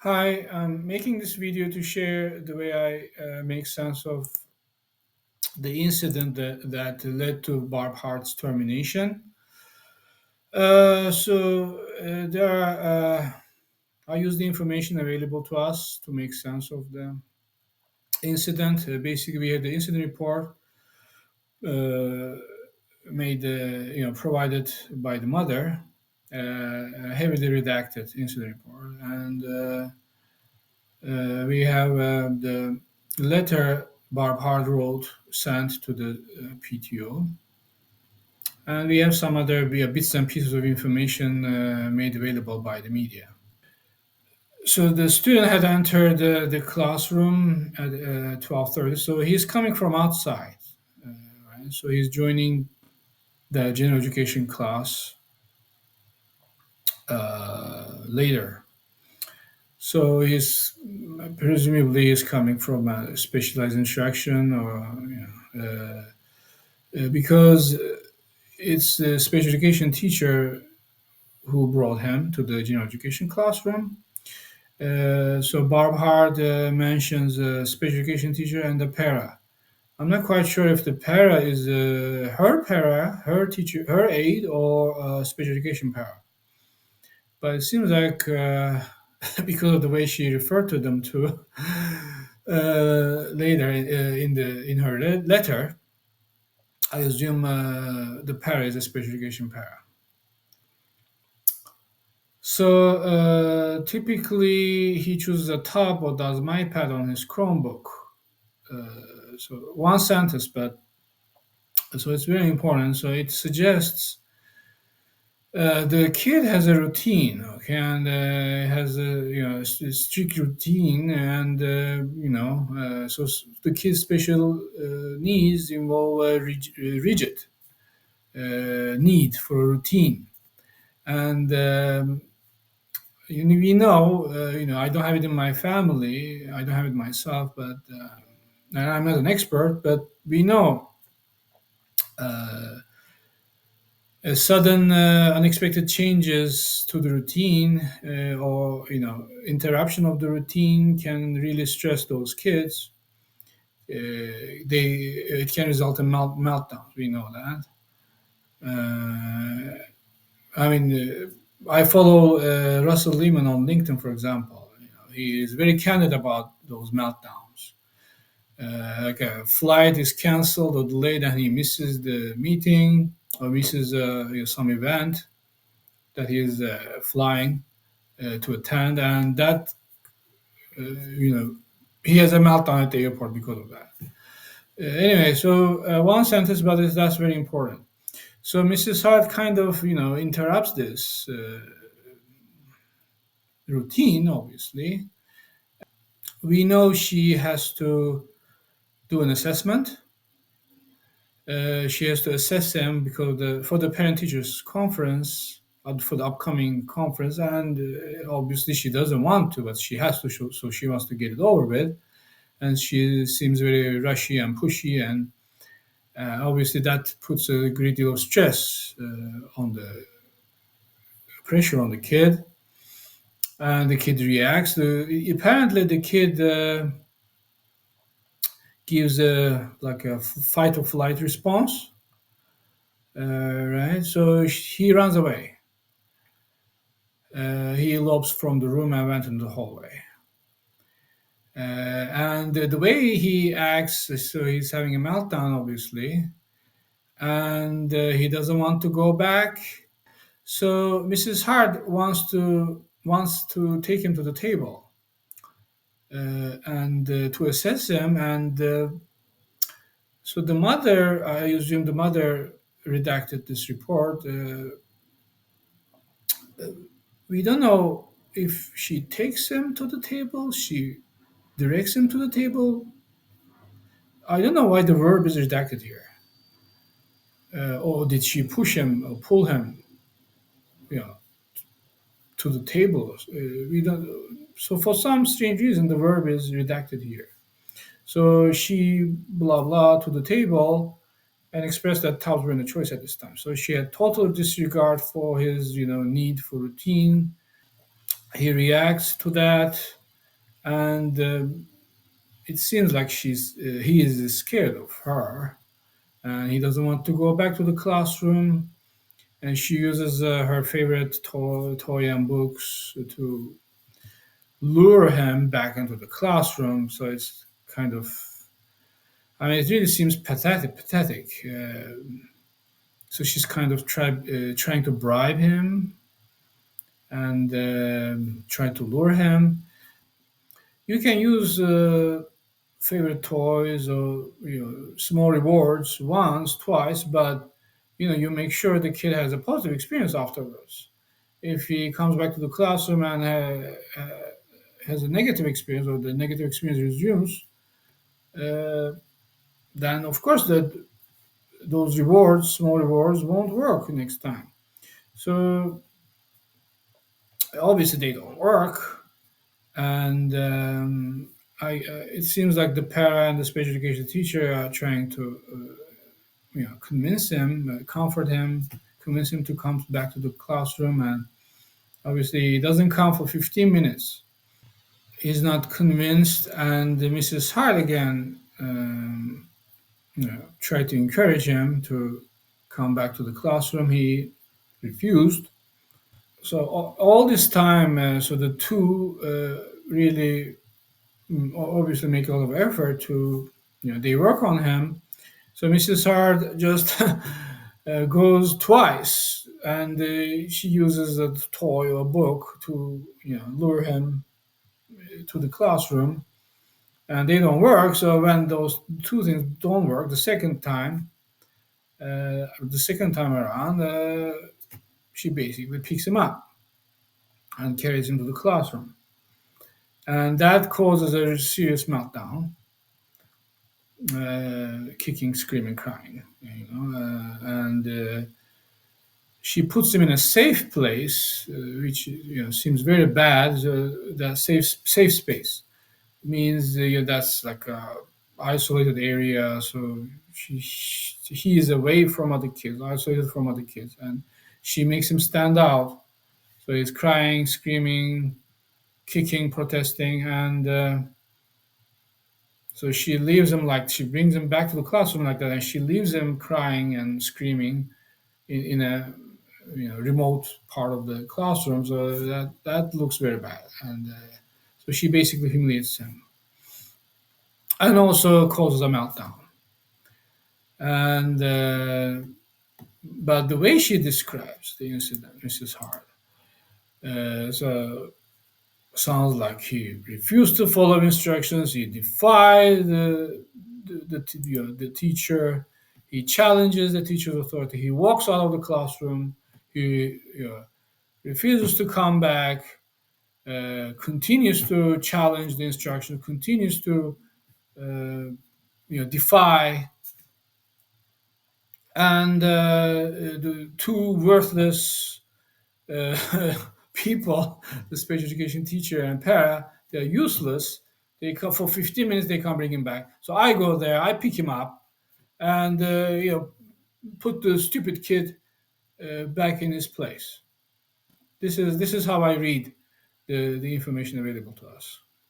Hi, I'm making this video to share the way I make sense of the incident that led to Barb Hart's termination. I use the information available to us to make sense of the incident. Basically, we had the incident report uh, provided by the mother, a heavily redacted incident report, and we have the letter Barb Hart wrote sent to the PTO, and we have some other bits and pieces of information made available by the media. So the student had entered the classroom at 12:30. So he's coming from outside, right? So he's joining the general education class later. So he's presumably is coming from a specialized instruction or because it's the special education teacher who brought him to the general education classroom. So Barb Hart mentions a special education teacher and the para. I'm not quite sure if the para is her para, her teacher, her aide, or special education para. But it seems like because of the way she referred to them to later in her letter, I assume the para is a special education para. So typically he chooses a tab or does MyPad on his Chromebook. So one sentence, but so it's very important. So it suggests the kid has a routine, okay, and has a strict routine, and the kid's special needs involve a rigid need for a routine, and we know, I don't have it in my family. I don't have it myself, but and I'm not an expert. But we know sudden, unexpected changes to the routine, or interruption of the routine, can really stress those kids. They It can result in meltdowns. We know that. I mean, I follow Russell Lehman on LinkedIn, for example. He is very candid about those meltdowns. Like a flight is canceled or delayed, and he misses the meeting or misses some event that he is flying to attend, and that he has a meltdown at the airport because of that. Anyway, so one sentence, but that's very important. So Mrs. Hart kind of interrupts this routine. Obviously, we know she has to do an assessment. She has to assess them because for the parent teachers conference, for the upcoming conference, and obviously she doesn't want to, but she has to show, so she wants to get it over with, and she seems very rushy and pushy, and obviously that puts a great deal of stress on the pressure on the kid, and the kid reacts. Apparently, the kid gives a like a fight or flight response, right? So he runs away. He elopes from the room and went into the hallway. And the way he acts, so he's having a meltdown, obviously, and he doesn't want to go back. So Mrs. Hart wants to take him to the table and to assess him. And so the mother, I assume the mother redacted this report. We don't know if she takes him to the table, she directs him to the table. I don't know why the verb is redacted here. Or did she push him or pull him, you know, to the table? We don't. So for some strange reason, the verb is redacted here. So she blah blah to the table and expressed that towels were in the choice at this time. So she had total disregard for his, need for routine, He reacts to that, and it seems like he is scared of her, and he doesn't want to go back to the classroom. And she uses her favorite toy and books to lure him back into the classroom. So it's kind of, I mean, it really seems pathetic. So she's kind of trying to bribe him and trying to lure him. You can use favorite toys or small rewards once, twice, but you make sure the kid has a positive experience afterwards. If he comes back to the classroom and has a negative experience, or the negative experience resumes, uh, then of course those rewards, small rewards, won't work next time. So obviously they don't work, and it seems like the para and the special education teacher are trying to convince him, comfort him, convince him to come back to the classroom, and obviously he doesn't come for 15 minutes. He's not convinced, and Mrs. Hart again tried to encourage him to come back to the classroom. He refused. So all this time, so the two really obviously make a lot of effort to, they work on him. So Mrs. Hart just goes twice, and she uses a toy or book to, lure him to the classroom, and they don't work. So when those two things don't work, the second time around, she basically picks him up and carries him to the classroom, and that causes a serious meltdown, kicking, screaming, crying, and she puts him in a safe place, which seems very bad. That safe space means that's like a isolated area. So he is away from other kids, isolated from other kids, and she makes him stand out. So he's crying, screaming, kicking, protesting, and so she brings him back to the classroom like that, and she leaves him crying and screaming in a remote part of the classroom. So that looks very bad, and so she basically humiliates him and also causes a meltdown. And but the way she describes the incident, Mrs. Hart, so sounds like he refused to follow instructions. He defied the teacher. He challenges the teacher's authority. He walks out of the classroom. He refuses to come back. Continues to challenge the instruction. Continues to defy. And the two worthless uh, people, the special education teacher and para, they're useless. They come for 15 minutes, they can't bring him back. So I go there, I pick him up, and put the stupid kid back in his place. This is how I read the information available to us.